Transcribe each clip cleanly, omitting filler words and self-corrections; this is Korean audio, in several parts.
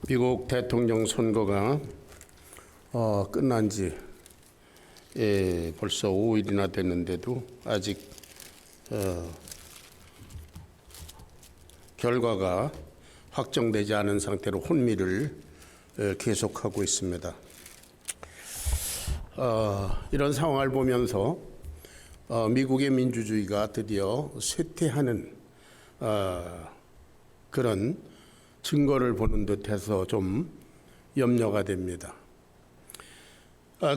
미국 대통령 선거가 끝난 지 벌써 5일이나 됐는데도 아직 결과가 확정되지 않은 상태로 혼미를 계속하고 있습니다. 이런 상황을 보면서 미국의 민주주의가 드디어 쇠퇴하는 그런 증거를 보는 듯해서 좀 염려가 됩니다.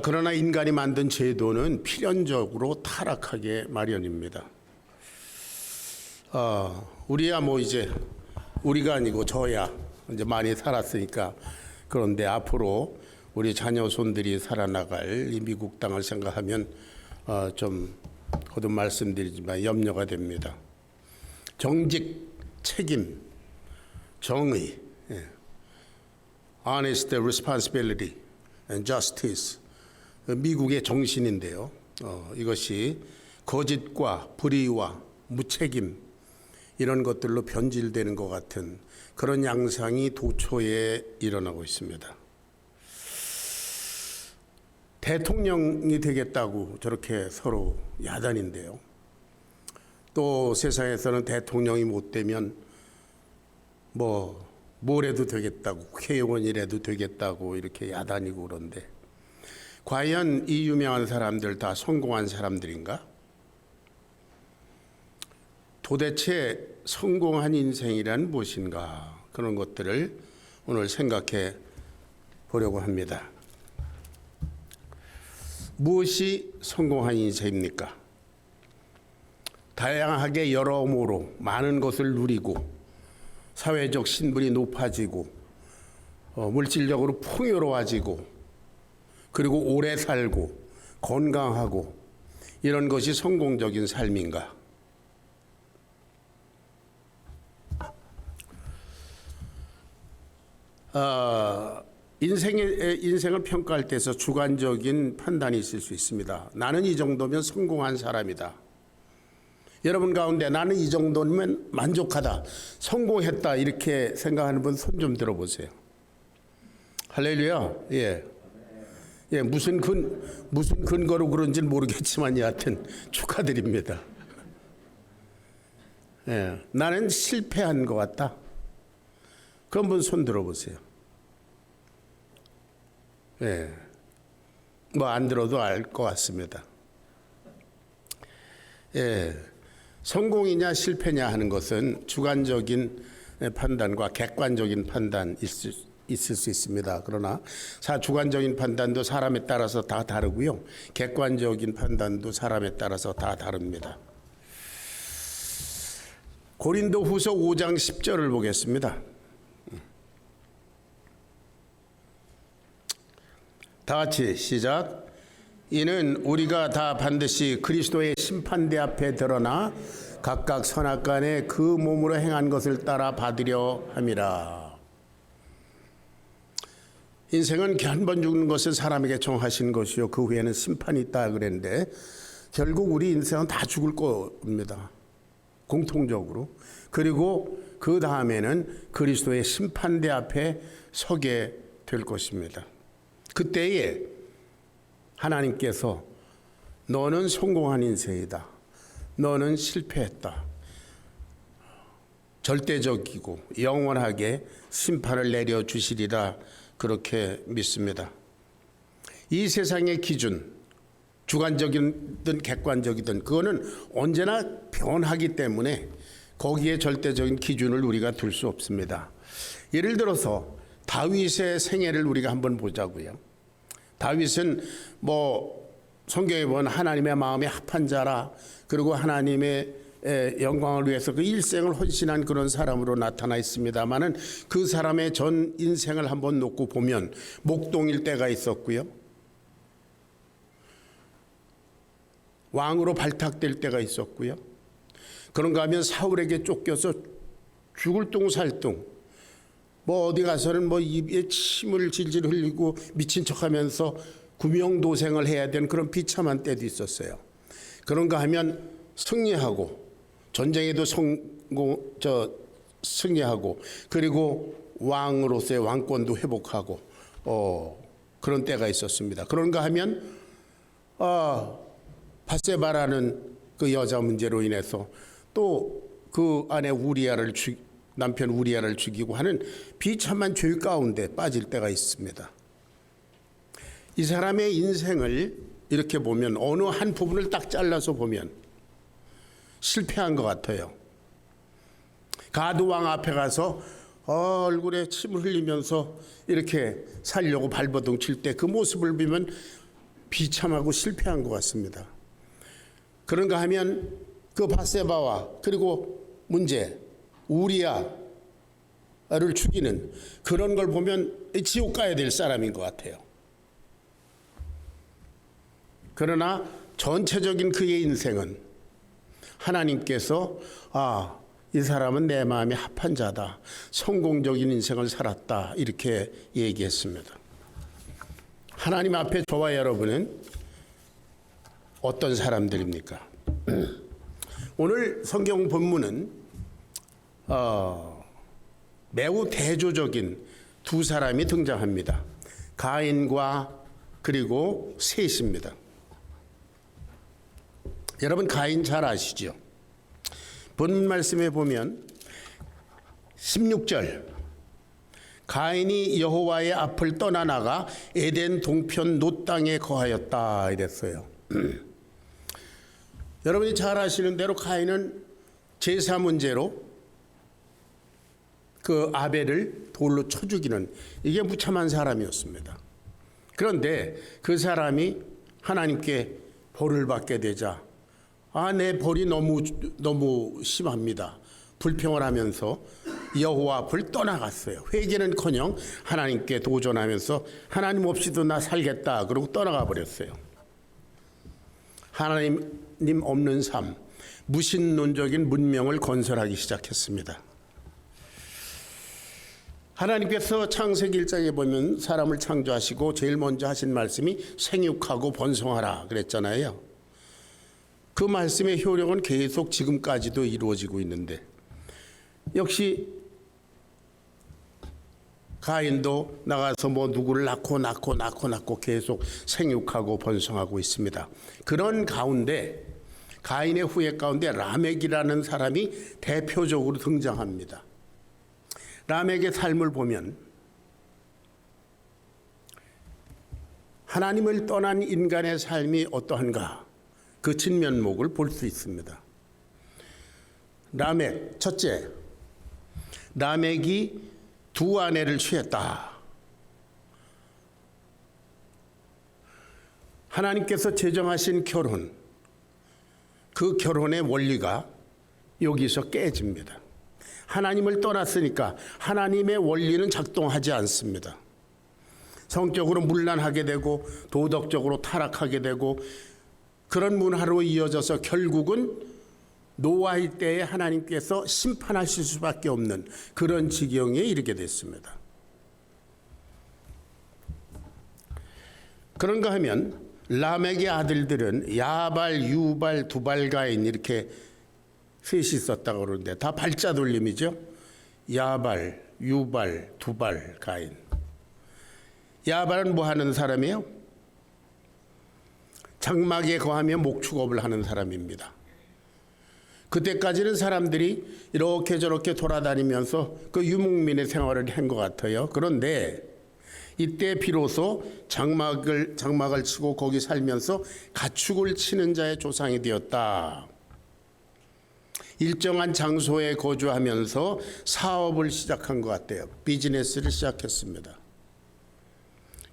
그러나 인간이 만든 제도는 필연적으로 타락하게 마련입니다. 우리야 이제 우리가 아니고 저야 이제 많이 살았으니까. 그런데 앞으로 우리 자녀손들이 살아나갈 이 미국 땅을 생각하면 좀 거듭 말씀드리지만 염려가 됩니다. 정직, 책임, 정의, honest responsibility and justice, 미국의 정신인데요. 이것이 거짓과 불의와 무책임 이런 것들로 변질되는 것 같은 그런 양상이 도처에 일어나고 있습니다. 대통령이 되겠다고 저렇게 서로 야단인데요. 또 세상에서는 대통령이 못 되면 뭘 해도 되겠다고, 국회의원이라도 되겠다고 이렇게 야단이고 그런데 과연 이 유명한 사람들 다 성공한 사람들인가? 도대체 성공한 인생이란 무엇인가? 그런 것들을 오늘 생각해 보려고 합니다. 무엇이 성공한 인생입니까? 다양하게 여러모로 많은 것을 누리고 사회적 신분이 높아지고 물질적으로 풍요로워지고 그리고 오래 살고 건강하고 이런 것이 성공적인 삶인가? 인생을 평가할 때서 주관적인 판단이 있을 수 있습니다. 나는 이 정도면 성공한 사람이다. 여러분 가운데 나는 이 정도면 만족하다, 성공했다 이렇게 생각하는 분 손 좀 들어보세요. 할렐루야. 무슨 근거로 그런지는 모르겠지만 여하튼 축하드립니다. 나는 실패한 것 같다. 그런 분 손 들어보세요. 안 들어도 알 것 같습니다. 성공이냐 실패냐 하는 것은 주관적인 판단과 객관적인 판단이 있을 수 있습니다. 그러나 주관적인 판단도 사람에 따라서 다 다르고요. 객관적인 판단도 사람에 따라서 다 다릅니다. 고린도후서 5장 10절을 보겠습니다. 다 같이 시작. 이는 우리가 다 반드시 그리스도의 심판대 앞에 드러나 각각 선악간에 그 몸으로 행한 것을 따라 받으려 함이라. 인생은 한 번 죽는 것은 사람에게 정하신 것이요 그 후에는 심판이 있다 그랬는데 결국 우리 인생은 다 죽을 겁니다. 공통적으로. 그리고 그 다음에는 그리스도의 심판대 앞에 서게 될 것입니다. 그때에 하나님께서 너는 성공한 인생이다, 너는 실패했다, 절대적이고 영원하게 심판을 내려주시리라 그렇게 믿습니다. 이 세상의 기준, 주관적이든 객관적이든 그거는 언제나 변하기 때문에 거기에 절대적인 기준을 우리가 둘 수 없습니다. 예를 들어서 다윗의 생애를 우리가 한번 보자고요. 다윗은 성경에 보면 하나님의 마음에 합한 자라, 그리고 하나님의 영광을 위해서 그 일생을 헌신한 그런 사람으로 나타나 있습니다만은 그 사람의 전 인생을 한번 놓고 보면 목동일 때가 있었고요. 왕으로 발탁될 때가 있었고요. 그런가 하면 사울에게 쫓겨서 죽을 둥살둥 어디 가서는 입에 침을 질질 흘리고 미친 척하면서 구명도생을 해야 되는 그런 비참한 때도 있었어요. 그런가 하면 승리하고 전쟁에도 승리하고 그리고 왕으로서의 왕권도 회복하고 그런 때가 있었습니다. 그런가 하면 밧세바라는 그 여자 문제로 인해서 또 그 아내 남편 우리아를 죽이고 하는 비참한 죄 가운데 빠질 때가 있습니다. 이 사람의 인생을 이렇게 보면 어느 한 부분을 딱 잘라서 보면 실패한 것 같아요. 가드 왕 앞에 가서 얼굴에 침을 흘리면서 이렇게 살려고 발버둥 칠 때 그 모습을 보면 비참하고 실패한 것 같습니다. 그런가 하면 그 밧세바와 그리고 문제 우리아를 죽이는 그런 걸 보면 지옥 가야 될 사람인 것 같아요. 그러나 전체적인 그의 인생은 하나님께서 이 사람은 내 마음에 합한 자다. 성공적인 인생을 살았다. 이렇게 얘기했습니다. 하나님 앞에 저와 여러분은 어떤 사람들입니까? 오늘 성경 본문은 매우 대조적인 두 사람이 등장합니다. 가인과 그리고 셋입니다. 여러분 가인 잘 아시죠? 본문 말씀에 보면 16절 가인이 여호와의 앞을 떠나 나가 에덴 동편 놋 땅에 거하였다 이랬어요. 여러분이 잘 아시는 대로 가인은 제사 문제로 그 아벨을 돌로 쳐 죽이는 이게 무참한 사람이었습니다. 그런데 그 사람이 하나님께 벌을 받게 되자 내 벌이 너무 심합니다. 불평을 하면서 여호와 앞을 떠나갔어요. 회개는커녕 하나님께 도전하면서 하나님 없이도 나 살겠다 그러고 떠나가 버렸어요. 하나님 없는 삶, 무신론적인 문명을 건설하기 시작했습니다. 하나님께서 창세기 1장에 보면 사람을 창조하시고 제일 먼저 하신 말씀이 생육하고 번성하라 그랬잖아요. 그 말씀의 효력은 계속 지금까지도 이루어지고 있는데 역시 가인도 나가서 누구를 낳고 계속 생육하고 번성하고 있습니다. 그런 가운데 가인의 후예 가운데 라멕이라는 사람이 대표적으로 등장합니다. 라멕의 삶을 보면 하나님을 떠난 인간의 삶이 어떠한가 그 진면목을 볼 수 있습니다. 라멕 첫째, 라멕이 두 아내를 취했다. 하나님께서 제정하신 결혼, 그 결혼의 원리가 여기서 깨집니다. 하나님을 떠났으니까 하나님의 원리는 작동하지 않습니다. 성적으로 문란하게 되고 도덕적으로 타락하게 되고 그런 문화로 이어져서 결국은 노아의 때에 하나님께서 심판하실 수밖에 없는 그런 지경에 이르게 됐습니다. 그런가 하면 라멕의 아들들은 야발, 유발, 두발, 가인 이렇게 셋이 있었다고 그러는데 다 발자 돌림이죠. 야발, 유발, 두발, 가인. 야발은 뭐 하는 사람이에요? 장막에 거하며 목축업을 하는 사람입니다. 그때까지는 사람들이 이렇게 저렇게 돌아다니면서 그 유목민의 생활을 한 것 같아요. 그런데 이때 비로소 장막을 치고 거기 살면서 가축을 치는 자의 조상이 되었다. 일정한 장소에 거주하면서 사업을 시작한 것 같아요. 비즈니스를 시작했습니다.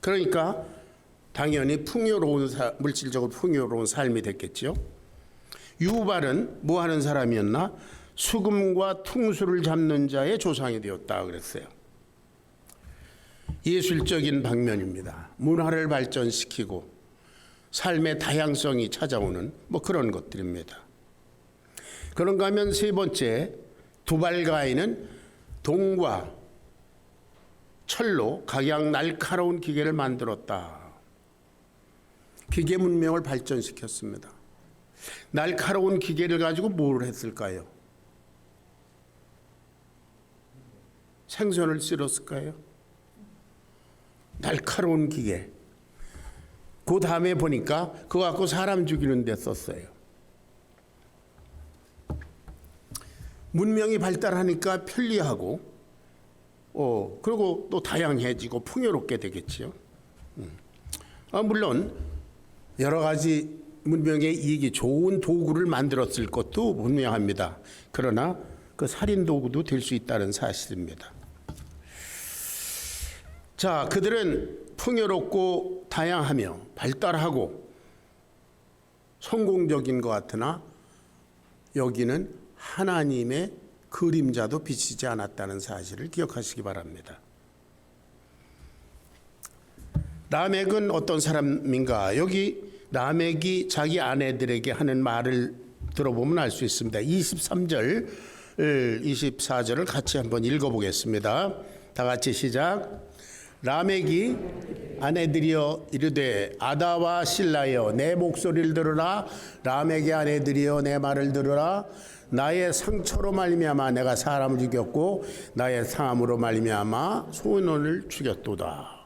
그러니까 당연히 물질적으로 풍요로운 삶이 됐겠죠. 유발은 뭐 하는 사람이었나? 수금과 퉁수를 잡는 자의 조상이 되었다 그랬어요. 예술적인 방면입니다. 문화를 발전시키고 삶의 다양성이 찾아오는 그런 것들입니다. 그런가 하면 세 번째, 두발가인은 동과 철로 각양 날카로운 기계를 만들었다. 기계 문명을 발전시켰습니다. 날카로운 기계를 가지고 뭘 했을까요? 생선을 썰었을까요? 날카로운 기계. 그 다음에 보니까 그거 갖고 사람 죽이는 데 썼어요. 문명이 발달하니까 편리하고 그리고 또 다양해지고 풍요롭게 되겠지요. 물론 여러 가지 문명의 이익이 좋은 도구를 만들었을 것도 분명합니다. 그러나 그 살인 도구도 될 수 있다는 사실입니다. 자, 그들은 풍요롭고 다양하며 발달하고 성공적인 것 같으나 여기는 하나님의 그림자도 비치지 않았다는 사실을 기억하시기 바랍니다. 라멕은 어떤 사람인가? 여기 라멕이 자기 아내들에게 하는 말을 들어보면 알 수 있습니다. 23절, 24절을 같이 한번 읽어보겠습니다. 다 같이 시작. 라멕이 아내들이여 이르되 아다와 실라여 내 목소리를 들으라. 라멕의 아내들이여 내 말을 들으라. 나의 상처로 말미암아 내가 사람을 죽였고 나의 상함으로 말미암아 소년을 죽였도다.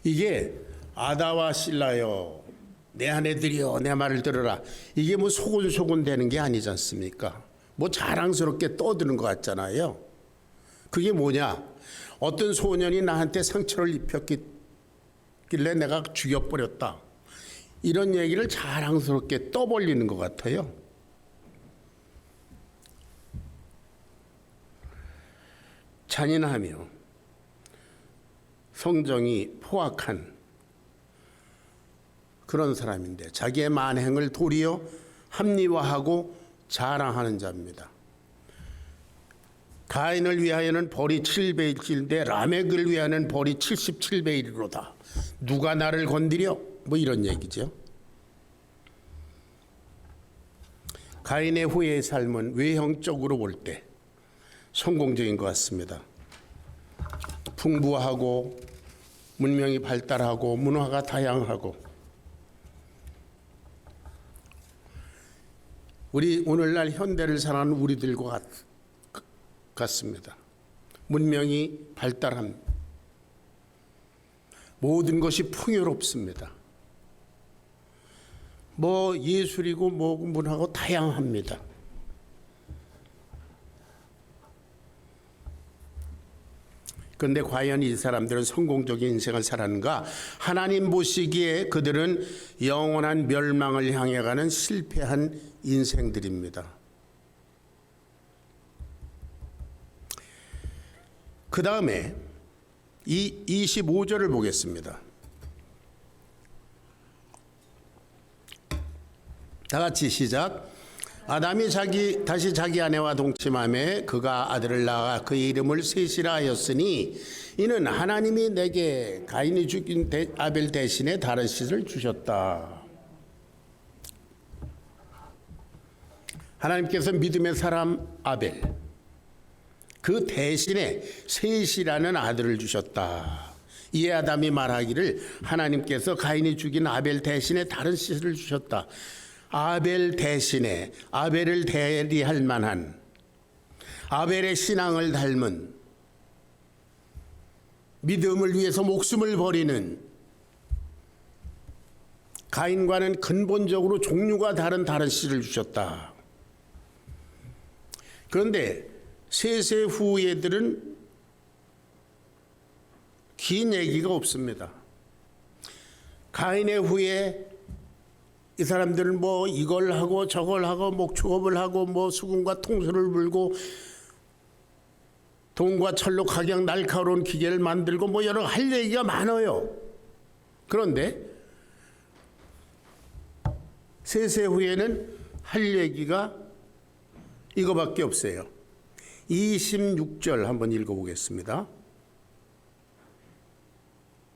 이게 아다와 실라여 내 아내들이여 내 말을 들으라. 이게 뭐 소곤소곤 되는 게 아니지 않습니까? 뭐 자랑스럽게 떠드는 것 같잖아요. 그게 뭐냐? 어떤 소년이 나한테 상처를 입혔길래 내가 죽여버렸다. 이런 얘기를 자랑스럽게 떠벌리는 것 같아요. 잔인하며 성정이 포악한 그런 사람인데 자기의 만행을 도리어 합리화하고 자랑하는 자입니다. 가인을 위하여는 벌이 700일인데 라멕을 위하여는 벌이 77배이로다. 누가 나를 건드려? 뭐 이런 얘기죠. 가인의 후의 삶은 외형적으로 볼 때 성공적인 것 같습니다. 풍부하고 문명이 발달하고 문화가 다양하고 우리 오늘날 현대를 사는 우리들과 같습니다. 문명이 발달한 모든 것이 풍요롭습니다. 뭐 예술이고 뭐 문화고 다양합니다. 그런데 과연 이 사람들은 성공적인 인생을 살았는가? 하나님 보시기에 그들은 영원한 멸망을 향해 가는 실패한 인생들입니다. 그 다음에 이 25절을 보겠습니다. 다 같이 시작. 아담이 다시 자기 아내와 동침하매 그가 아들을 낳아 그의 이름을 셋이라 하였으니 이는 하나님이 내게 가인이 죽인 아벨 대신에 다른 씨를 주셨다. 하나님께서 믿음의 사람 아벨 그 대신에 셋이라는 아들을 주셨다. 이에 아담이 말하기를 하나님께서 가인이 죽인 아벨 대신에 다른 씨를 주셨다. 아벨 대신에 아벨을 대리할 만한 아벨의 신앙을 닮은 믿음을 위해서 목숨을 버리는 가인과는 근본적으로 종류가 다른 씨를 주셨다. 그런데 셋의 후예들은 긴 얘기가 없습니다. 가인의 후예 이 사람들은 뭐 이걸 하고 저걸 하고 목축업을 하고 뭐 수금과 통수를 불고 동과 철로 각양 날카로운 기계를 만들고 뭐 여러 할 얘기가 많아요. 그런데 셋의 후에는 할 얘기가 이거밖에 없어요. 26절 한번 읽어보겠습니다.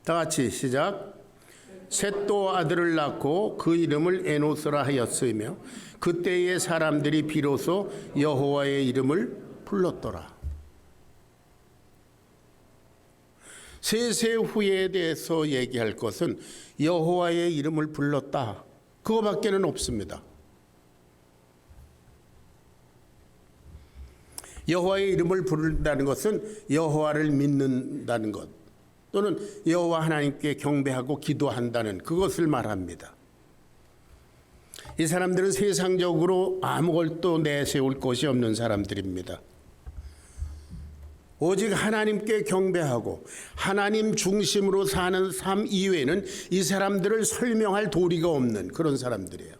다 같이 시작. 셋도 아들을 낳고 그 이름을 에노스라 하였으며 그때의 사람들이 비로소 여호와의 이름을 불렀더라. 셋의 후예에 대해서 얘기할 것은 여호와의 이름을 불렀다. 그거밖에는 없습니다. 여호와의 이름을 부른다는 것은 여호와를 믿는다는 것 또는 여호와 하나님께 경배하고 기도한다는 그것을 말합니다. 이 사람들은 세상적으로 아무것도 내세울 것이 없는 사람들입니다. 오직 하나님께 경배하고 하나님 중심으로 사는 삶 이외에는 이 사람들을 설명할 도리가 없는 그런 사람들이에요.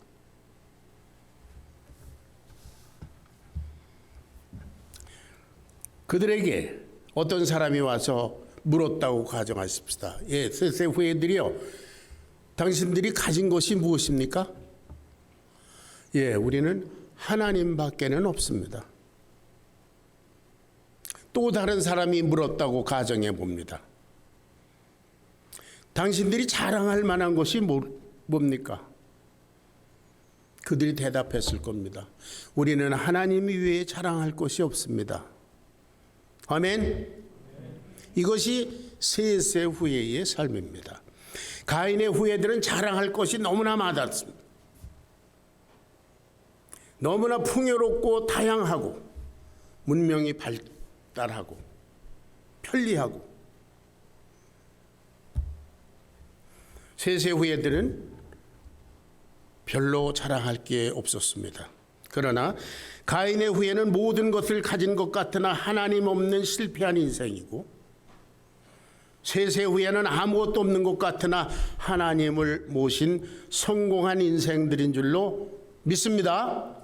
그들에게 어떤 사람이 와서 물었다고 가정하십시다. 예, 셋세 후예들이요. 당신들이 가진 것이 무엇입니까? 예, 우리는 하나님밖에는 없습니다. 또 다른 사람이 물었다고 가정해 봅니다. 당신들이 자랑할 만한 것이 뭡니까? 그들이 대답했을 겁니다. 우리는 하나님 외에 자랑할 것이 없습니다. 아멘. 이것이 셋세 후예의 삶입니다. 가인의 후예들은 자랑할 것이 너무나 많았습니다. 너무나 풍요롭고 다양하고 문명이 발달하고 편리하고 셋세 후예들은 별로 자랑할 게 없었습니다. 그러나 가인의 후예는 모든 것을 가진 것 같으나 하나님 없는 실패한 인생이고 셋세 후예는 아무것도 없는 것 같으나 하나님을 모신 성공한 인생들인 줄로 믿습니다.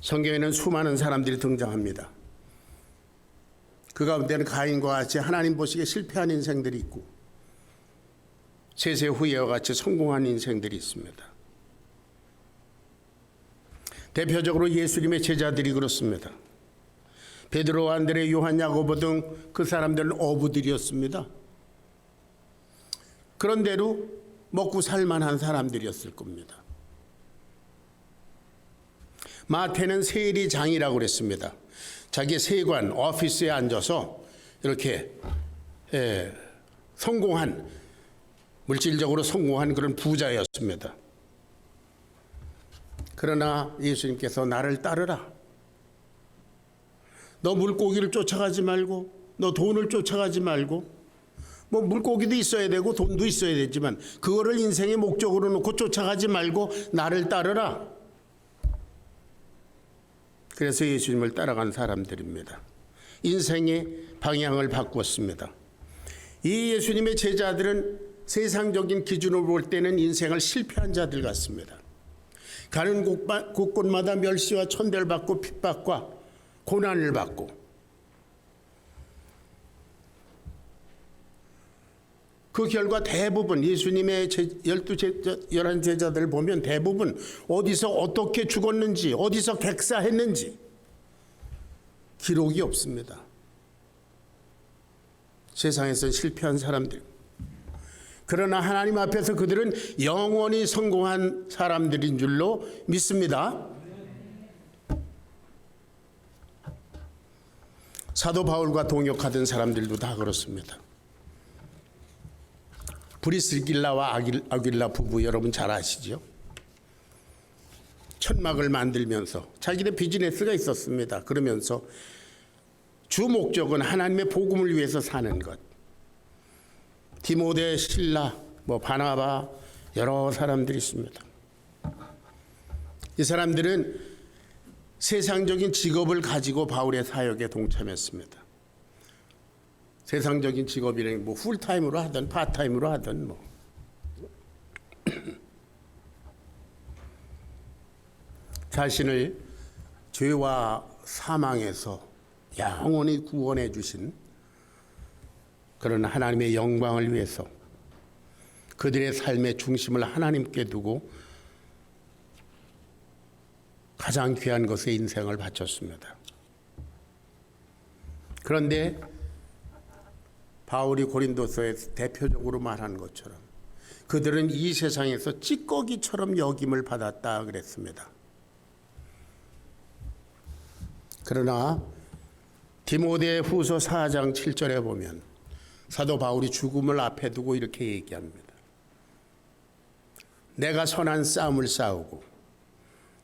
성경에는 수많은 사람들이 등장합니다. 그 가운데는 가인과 같이 하나님 보시기에 실패한 인생들이 있고 셋세 후예와 같이 성공한 인생들이 있습니다. 대표적으로 예수님의 제자들이 그렇습니다. 베드로, 안드레, 요한, 야고보 등 그 사람들은 어부들이었습니다. 그런대로 먹고 살만한 사람들이었을 겁니다. 마태는 세리장이라고 그랬습니다. 자기 세관 오피스에 앉아서 이렇게 성공한 물질적으로 성공한 그런 부자였습니다. 그러나 예수님께서 나를 따르라. 너 물고기를 쫓아가지 말고 너 돈을 쫓아가지 말고 뭐 물고기도 있어야 되고 돈도 있어야 되지만 그거를 인생의 목적으로 놓고 쫓아가지 말고 나를 따르라. 그래서 예수님을 따라간 사람들입니다. 인생의 방향을 바꾸었습니다. 이 예수님의 제자들은 세상적인 기준으로 볼 때는 인생을 실패한 자들 같습니다. 가는 곳곳마다 멸시와 천대를 받고 핍박과 고난을 받고 그 결과 대부분 예수님의 11 제자들을 보면 대부분 어디서 어떻게 죽었는지 어디서 객사했는지 기록이 없습니다. 세상에서 실패한 사람들. 그러나 하나님 앞에서 그들은 영원히 성공한 사람들인 줄로 믿습니다. 사도 바울과 동역하던 사람들도 다 그렇습니다. 브리스길라와 아길라 부부 여러분 잘 아시죠? 천막을 만들면서 자기네 비즈니스가 있었습니다. 그러면서 주 목적은 하나님의 복음을 위해서 사는 것. 디모데, 실라, 바나바 여러 사람들이 있습니다. 이 사람들은 세상적인 직업을 가지고 바울의 사역에 동참했습니다. 세상적인 직업이라는 풀타임으로 하든 파타임으로 하든 자신을 죄와 사망에서 영원히 구원해 주신 그런 하나님의 영광을 위해서 그들의 삶의 중심을 하나님께 두고 가장 귀한 것에 인생을 바쳤습니다. 그런데 바울이 고린도서에 대표적으로 말한 것처럼 그들은 이 세상에서 찌꺼기처럼 여김을 받았다 그랬습니다. 그러나 디모데 후서 4장 7절에 보면 사도 바울이 죽음을 앞에 두고 이렇게 얘기합니다. 내가 선한 싸움을 싸우고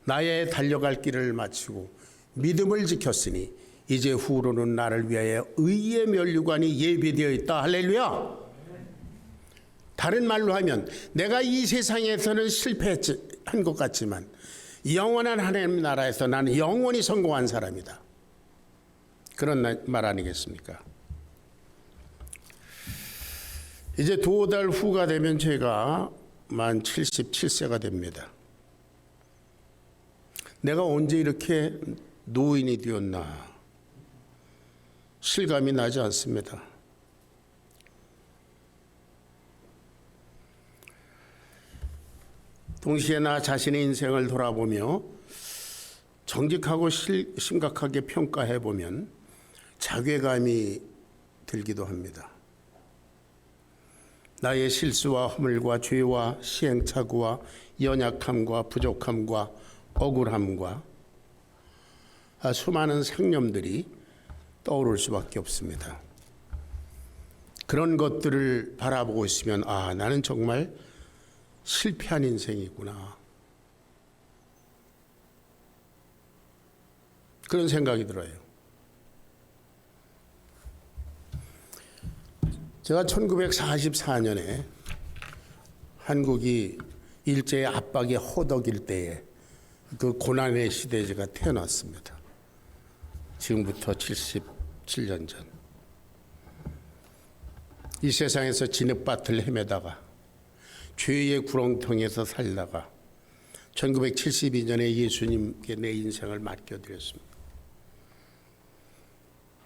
나의 달려갈 길을 마치고 믿음을 지켰으니 이제 후로는 나를 위하여 의의 면류관이 예비되어 있다. 할렐루야. 다른 말로 하면 내가 이 세상에서는 실패한 것 같지만 영원한 하나님 나라에서 나는 영원히 성공한 사람이다. 그런 말 아니겠습니까? 이제 2달 후가 되면 제가 만 77세가 됩니다. 내가 언제 이렇게 노인이 되었나 실감이 나지 않습니다. 동시에 나 자신의 인생을 돌아보며 정직하고 심각하게 평가해 보면 자괴감이 들기도 합니다. 나의 실수와 허물과 죄와 시행착오와 연약함과 부족함과 억울함과 수많은 상념들이 떠오를 수밖에 없습니다. 그런 것들을 바라보고 있으면 나는 정말 실패한 인생이구나. 그런 생각이 들어요. 제가 1944년에 한국이 일제의 압박에 허덕일 때에 그 고난의 시대에 제가 태어났습니다. 지금부터 77년 전. 이 세상에서 진흙밭을 헤매다가 죄의 구렁텅이에서 살다가 1972년에 예수님께 내 인생을 맡겨드렸습니다.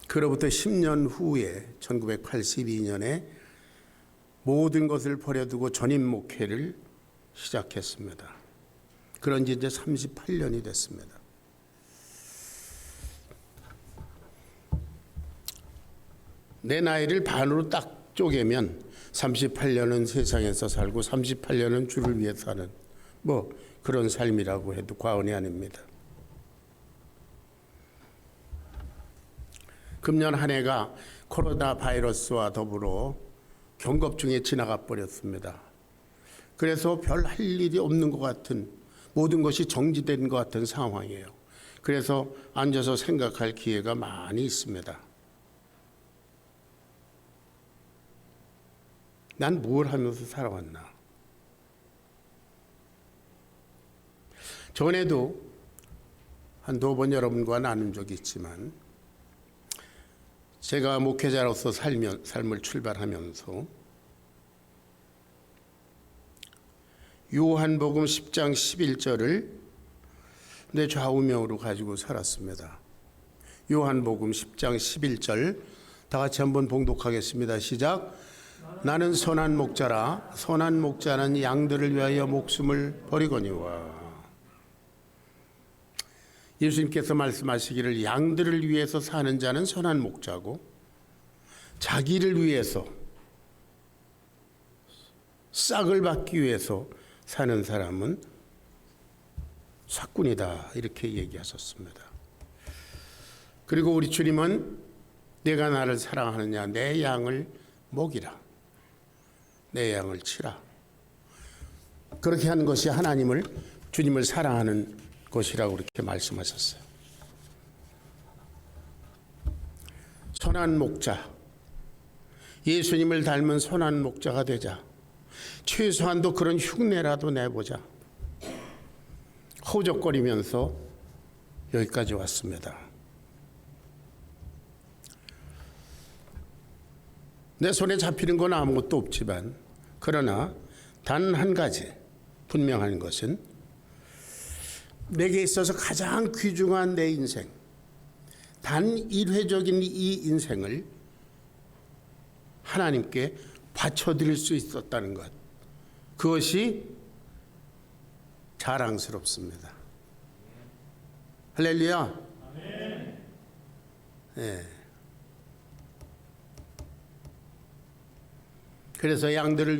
그로부터 10년 후에 1982년에 모든 것을 버려두고 전임 목회를 시작했습니다. 그런 지 이제 38년이 됐습니다. 내 나이를 반으로 딱 쪼개면 38년은 세상에서 살고 38년은 주를 위해 사는 그런 삶이라고 해도 과언이 아닙니다. 금년 한 해가 코로나 바이러스와 더불어 경겁 중에 지나가 버렸습니다. 그래서 별 할 일이 없는 것 같은, 모든 것이 정지된 것 같은 상황이에요. 그래서 앉아서 생각할 기회가 많이 있습니다. 난 뭘 하면서 살아왔나? 전에도 한 2번 여러분과 나눈 적이 있지만 제가 목회자로서 삶을 출발하면서 요한복음 10장 11절을 내 좌우명으로 가지고 살았습니다. 요한복음 10장 11절 다 같이 한번 봉독하겠습니다. 시작. 나는 선한 목자라. 선한 목자는 양들을 위하여 목숨을 버리거니와. 예수님께서 말씀하시기를 양들을 위해서 사는 자는 선한 목자고 자기를 위해서 싹을 받기 위해서 사는 사람은 삭군이다, 이렇게 얘기하셨습니다. 그리고 우리 주님은 내가 나를 사랑하느냐, 내 양을 먹이라, 내 양을 치라, 그렇게 하는 것이 주님을 사랑하는 것이라고 그렇게 말씀하셨어요. 선한 목자, 예수님을 닮은 선한 목자가 되자. 최소한도 그런 흉내라도 내보자. 허우적거리면서 여기까지 왔습니다. 내 손에 잡히는 건 아무것도 없지만, 그러나 단 한 가지 분명한 것은 내게 있어서 가장 귀중한 내 인생, 단 1회적인 이 인생을 하나님께 바쳐드릴 수 있었다는 것, 그것이 자랑스럽습니다. 할렐루야. 네. 그래서 양들을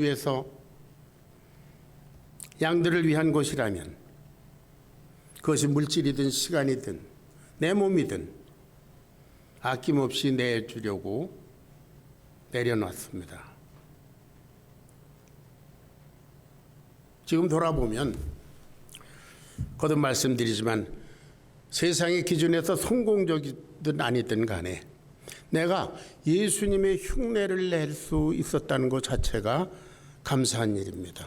위한 것이라면 그것이 물질이든 시간이든 내 몸이든 아낌없이 내주려고 내려놨습니다. 지금 돌아보면 거듭 말씀드리지만 세상의 기준에서 성공적이든 아니든 간에 내가 예수님의 흉내를 낼 수 있었다는 것 자체가 감사한 일입니다.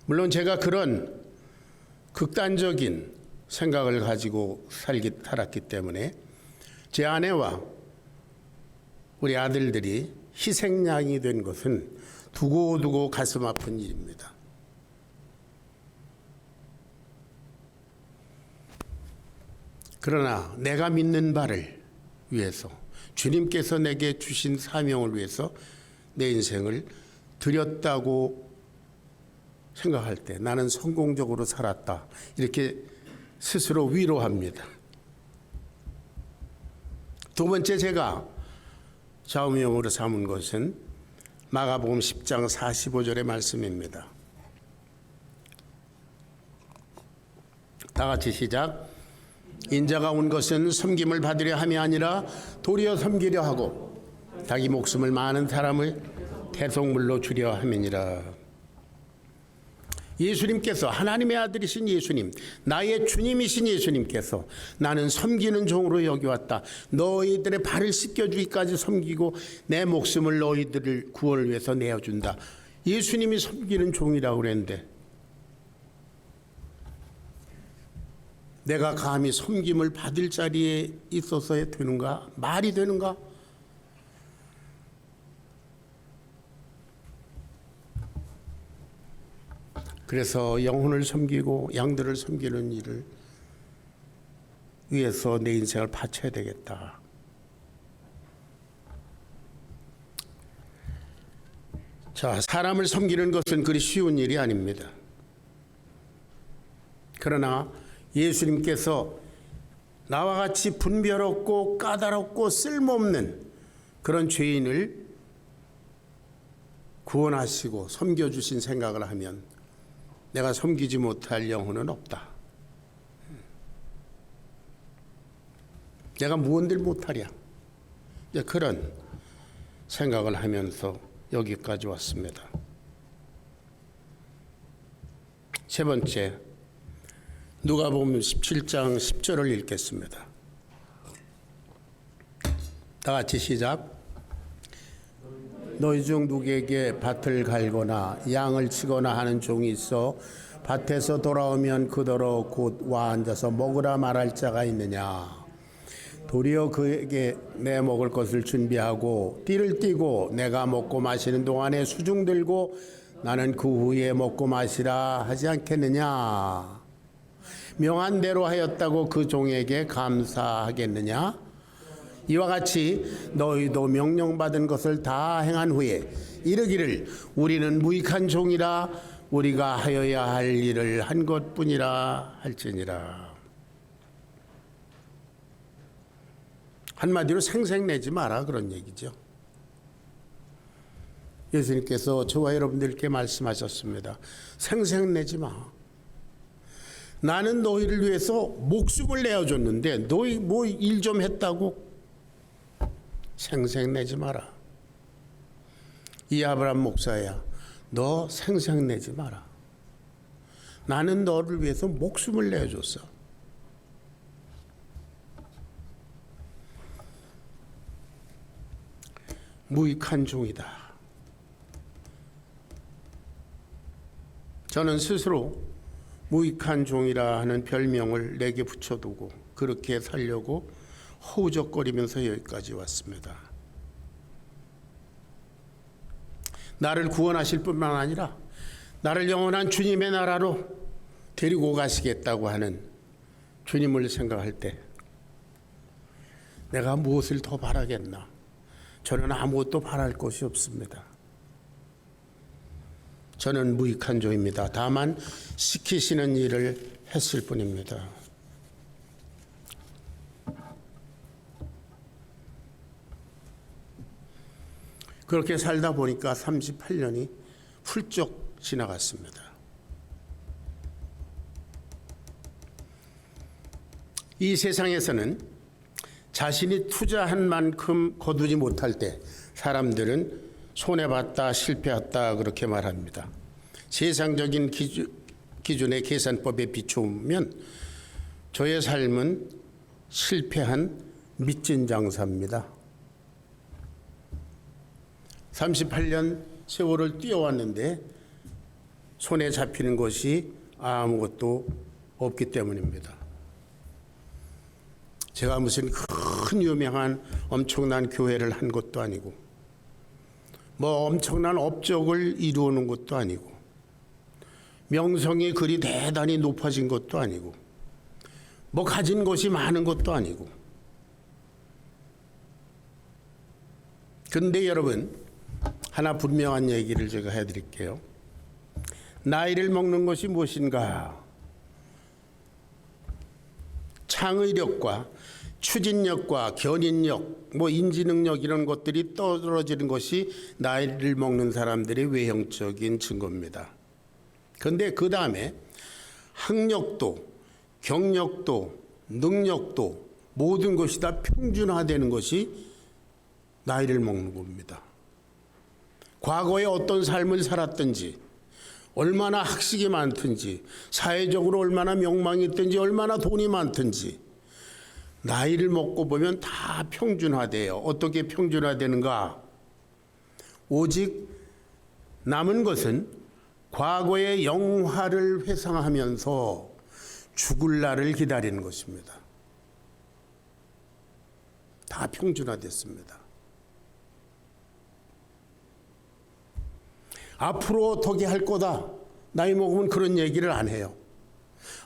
물론 제가 그런 극단적인 생각을 가지고 살았기 때문에 제 아내와 우리 아들들이 희생양이 된 것은 두고두고 가슴 아픈 일입니다. 그러나 내가 믿는 바를 위해서 주님께서 내게 주신 사명을 위해서 내 인생을 드렸다고 생각할 때 나는 성공적으로 살았다. 이렇게 스스로 위로합니다. 두 번째 제가 좌우명으로 삼은 것은 마가복음 10장 45절의 말씀입니다. 다 같이 시작. 인자가 온 것은 섬김을 받으려 함이 아니라 도리어 섬기려 하고 자기 목숨을 많은 사람을 대속물로 주려 함이니라. 예수님께서 하나님의 아들이신 예수님, 나의 주님이신 예수님께서 나는 섬기는 종으로 여기왔다. 너희들의 발을 씻겨주기까지 섬기고 내 목숨을 너희들을 구원을 위해서 내어준다. 예수님이 섬기는 종이라고 그랬는데 내가 감히 섬김을 받을 자리에 있어서야 되는가? 말이 되는가? 그래서 영혼을 섬기고 양들을 섬기는 일을 위해서 내 인생을 바쳐야 되겠다. 자, 사람을 섬기는 것은 그리 쉬운 일이 아닙니다. 그러나 예수님께서 나와 같이 분별 없고 까다롭고 쓸모없는 그런 죄인을 구원하시고 섬겨주신 생각을 하면 내가 섬기지 못할 영혼은 없다. 내가 무언들 못하랴. 그런 생각을 하면서 여기까지 왔습니다. 세 번째, 누가복음 17장 10절을 읽겠습니다. 다 같이 시작. 너희 중 누구에게 밭을 갈거나 양을 치거나 하는 종이 있어 밭에서 돌아오면 그더러 곧 와 앉아서 먹으라 말할 자가 있느냐. 도리어 그에게 내 먹을 것을 준비하고 띠를 띠고 내가 먹고 마시는 동안에 수중 들고 나는 그 후에 먹고 마시라 하지 않겠느냐. 명한 대로 하였다고 그 종에게 감사하겠느냐. 이와 같이 너희도 명령받은 것을 다 행한 후에 이르기를 우리는 무익한 종이라 우리가 하여야 할 일을 한 것뿐이라 할지니라. 한마디로 생색내지 마라 그런 얘기죠. 예수님께서 저와 여러분들께 말씀하셨습니다. 생색내지 마. 나는 너희를 위해서 목숨을 내어줬는데 너희 뭐 일 좀 했다고 생색내지 마라. 이 아브라함 목사야, 너 생색내지 마라. 나는 너를 위해서 목숨을 내어줬어. 무익한 종이다. 저는 스스로 무익한 종이라 하는 별명을 내게 붙여두고 그렇게 살려고 허우적거리면서 여기까지 왔습니다. 나를 구원하실 뿐만 아니라 나를 영원한 주님의 나라로 데리고 가시겠다고 하는 주님을 생각할 때 내가 무엇을 더 바라겠나? 저는 아무것도 바랄 것이 없습니다. 저는 무익한 종입니다. 다만 시키시는 일을 했을 뿐입니다. 그렇게 살다 보니까 38년이 훌쩍 지나갔습니다. 이 세상에서는 자신이 투자한 만큼 거두지 못할 때 사람들은 손해봤다, 실패했다 그렇게 말합니다. 세상적인 기준의 계산법에 비추면 저의 삶은 실패한 밑진 장사입니다. 38년 세월을 뛰어왔는데 손에 잡히는 것이 아무것도 없기 때문입니다. 제가 무슨 큰 유명한 엄청난 교회를 한 것도 아니고 뭐 엄청난 업적을 이루는 것도 아니고 명성이 그리 대단히 높아진 것도 아니고 뭐 가진 것이 많은 것도 아니고. 그런데 여러분, 하나 분명한 얘기를 제가 해드릴게요. 나이를 먹는 것이 무엇인가? 창의력과 추진력과 견인력, 뭐 인지능력 이런 것들이 떨어지는 것이 나이를 먹는 사람들의 외형적인 증거입니다. 그런데 그 다음에 학력도, 경력도, 능력도 모든 것이 다 평준화되는 것이 나이를 먹는 겁니다. 과거에 어떤 삶을 살았든지, 얼마나 학식이 많든지, 사회적으로 얼마나 명망이 있든지, 얼마나 돈이 많든지 나이를 먹고 보면 다 평준화돼요. 어떻게 평준화되는가? 오직 남은 것은 과거의 영화를 회상하면서 죽을 날을 기다리는 것입니다. 다 평준화됐습니다. 앞으로 어떻게 할 거다. 나이 먹으면 그런 얘기를 안 해요.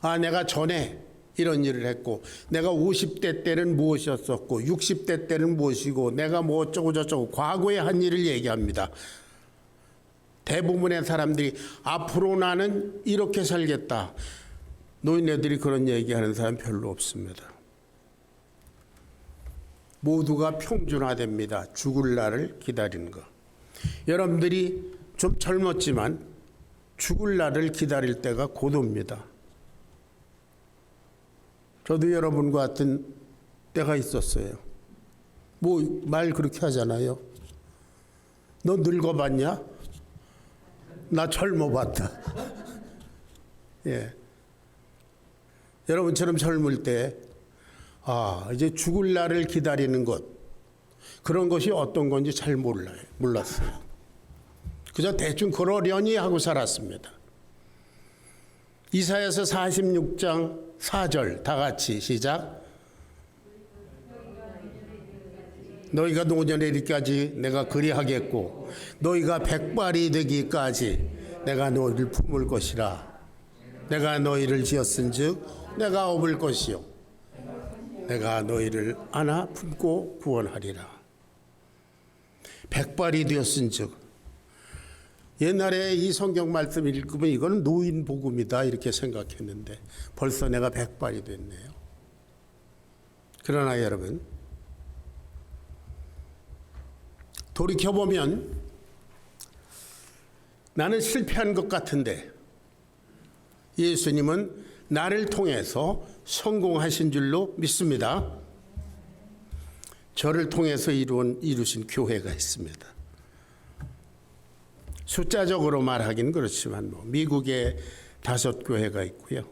아, 내가 전에 이런 일을 했고, 내가 50대 때는 무엇이었었고, 60대 때는 무엇이고, 내가 뭐 어쩌고 저쩌고 과거에 한 일을 얘기합니다. 대부분의 사람들이 앞으로 나는 이렇게 살겠다. 노인네들이 그런 얘기하는 사람 별로 없습니다. 모두가 평준화됩니다. 죽을 날을 기다리는 것. 여러분들이 좀 젊었지만 죽을 날을 기다릴 때가 곧 옵니다. 저도 여러분과 같은 때가 있었어요. 뭐 말 그렇게 하잖아요. 너 늙어봤냐? 나 젊어봤다. 예. 여러분처럼 젊을 때, 이제 죽을 날을 기다리는 것, 그런 것이 어떤 건지 잘 몰랐어요. 그저 대충 그러려니 하고 살았습니다. 이사야서 46장 4절 다 같이 시작. 너희가 노년에 이르기까지 내가 그리하겠고 너희가 백발이 되기까지 내가 너희를 품을 것이라. 내가 너희를 지었은즉 내가 업을 것이요 내가 너희를 안아 품고 구원하리라. 백발이 되었은즉, 옛날에 이 성경 말씀 읽으면 이거는 노인 복음이다 이렇게 생각했는데 벌써 내가 백발이 됐네요. 그러나 여러분, 돌이켜보면 나는 실패한 것 같은데 예수님은 나를 통해서 성공하신 줄로 믿습니다. 저를 통해서 이루신 교회가 있습니다. 숫자적으로 말하긴 그렇지만 미국에 5교회가 있고요.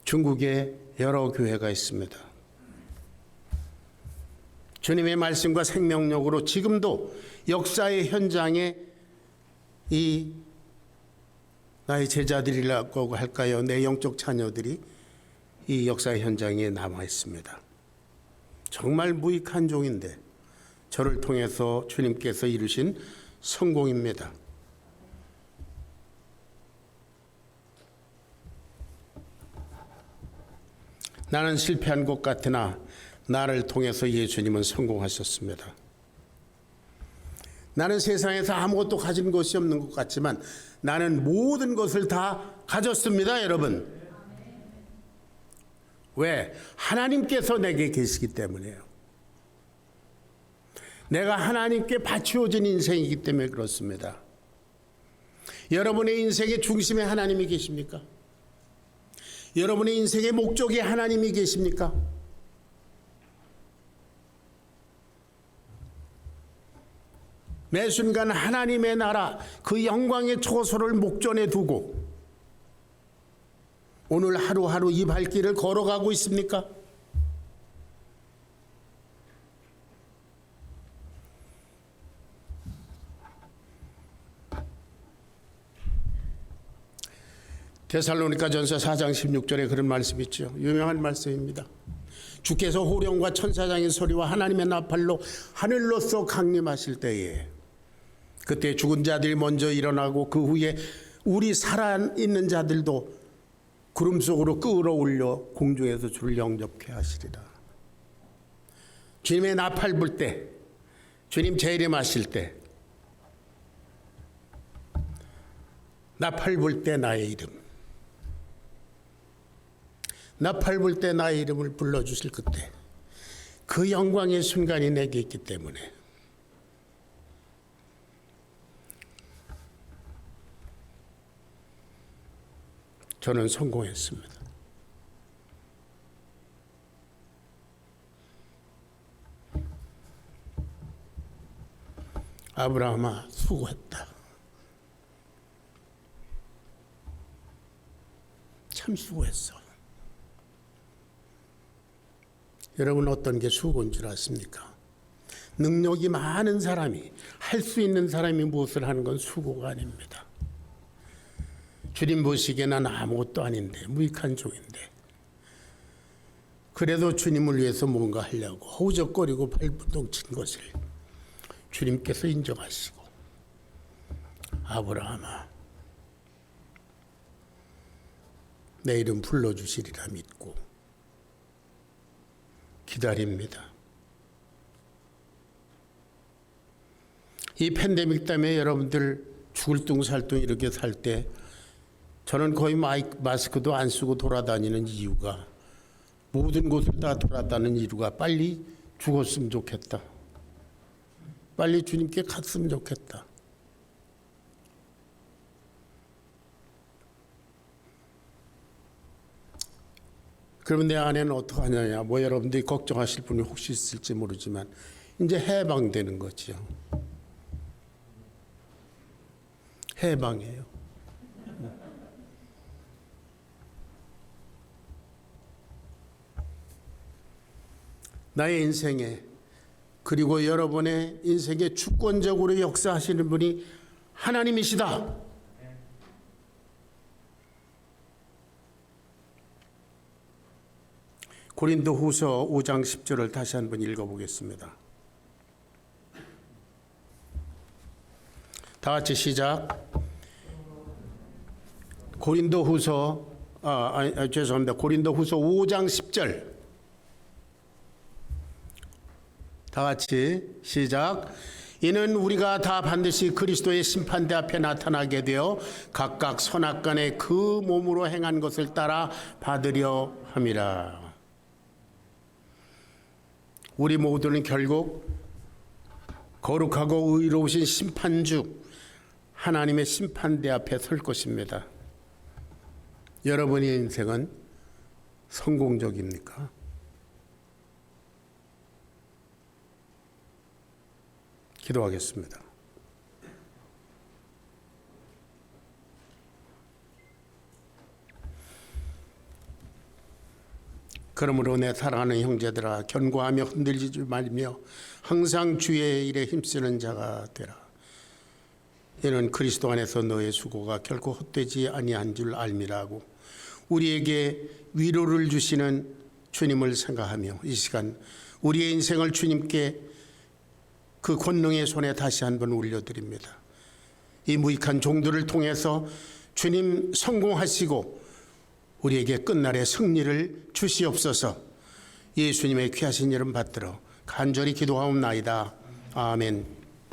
중국에 여러 교회가 있습니다. 주님의 말씀과 생명력으로 지금도 역사의 현장에 이 나의 제자들이라고 할까요? 내 영적 자녀들이 이 역사의 현장에 남아 있습니다. 정말 무익한 종인데 저를 통해서 주님께서 이루신 성공입니다. 나는 실패한 것 같으나 나를 통해서 예수님은 성공하셨습니다. 나는 세상에서 아무것도 가진 것이 없는 것 같지만 나는 모든 것을 다 가졌습니다, 여러분. 왜? 하나님께서 내게 계시기 때문이에요. 내가 하나님께 바치어진 인생이기 때문에 그렇습니다. 여러분의 인생의 중심에 하나님이 계십니까? 여러분의 인생의 목적에 하나님이 계십니까? 매 순간 하나님의 나라 그 영광의 초소를 목전에 두고 오늘 하루하루 이 발길을 걸어가고 있습니까? 데살로니가전서 4장 16절에 그런 말씀이 있죠. 유명한 말씀입니다. 주께서 호령과 천사장의 소리와 하나님의 나팔로 하늘로서 강림하실 때에 그때 죽은 자들이 먼저 일어나고 그 후에 우리 살아있는 자들도 구름 속으로 끌어올려 공중에서 주를 영접케 하시리라. 주님의 나팔 불 때, 주님 재림하실 때, 나팔 불 때 나의 이름, 나팔 불 때 나의 이름을 불러주실 그때 그 영광의 순간이 내게 있기 때문에 저는 성공했습니다. 아브라함아 수고했다. 참 수고했어. 여러분 어떤 게 수고인 줄 아십니까? 능력이 많은 사람이 할 수 있는 사람이 무엇을 하는 건 수고가 아닙니다. 주님 보시기에는 아무것도 아닌데 무익한 종인데 그래도 주님을 위해서 뭔가 하려고 허우적거리고 발버둥 친 것을 주님께서 인정하시고 아브라함아 내 이름 불러주시리라 믿고 기다립니다. 이 팬데믹 때문에 여러분들 죽을 둥살둥 이렇게 살 때 저는 거의 마스크도 안 쓰고 돌아다니는 이유가 모든 곳을 다 돌아다니는 이유가 빨리 죽었으면 좋겠다. 빨리 주님께 갔으면 좋겠다. 그러면 내 아내는 어떡하냐. 뭐 여러분들이 걱정하실 분이 혹시 있을지 모르지만 이제 해방되는 거죠. 해방이에요. 나의 인생에 그리고 여러분의 인생에 주권적으로 역사하시는 분이 하나님이시다. 고린도후서 5장 10절을 다시 한번 읽어보겠습니다. 다 같이 시작. 고린도후서 고린도후서 5장 10절. 다 같이 시작. 이는 우리가 다 반드시 그리스도의 심판대 앞에 나타나게 되어 각각 선악간에 그 몸으로 행한 것을 따라 받으려 함이라. 우리 모두는 결국 거룩하고 의로우신 심판주 하나님의 심판대 앞에 설 것입니다. 여러분의 인생은 성공적입니까? 기도하겠습니다. 그러므로 내 사랑하는 형제들아 견고하며 흔들리지 말며 항상 주의 일에 힘쓰는 자가 되라. 이는 그리스도 안에서 너의 수고가 결코 헛되지 아니한 줄 알미라고 우리에게 위로를 주시는 주님을 생각하며 이 시간 우리의 인생을 주님께 그 권능의 손에 다시 한번 올려드립니다. 이 무익한 종들을 통해서 주님 성공하시고 우리에게 끝날의 승리를 주시옵소서. 예수님의 귀하신 이름 받들어 간절히 기도하옵나이다. 아멘.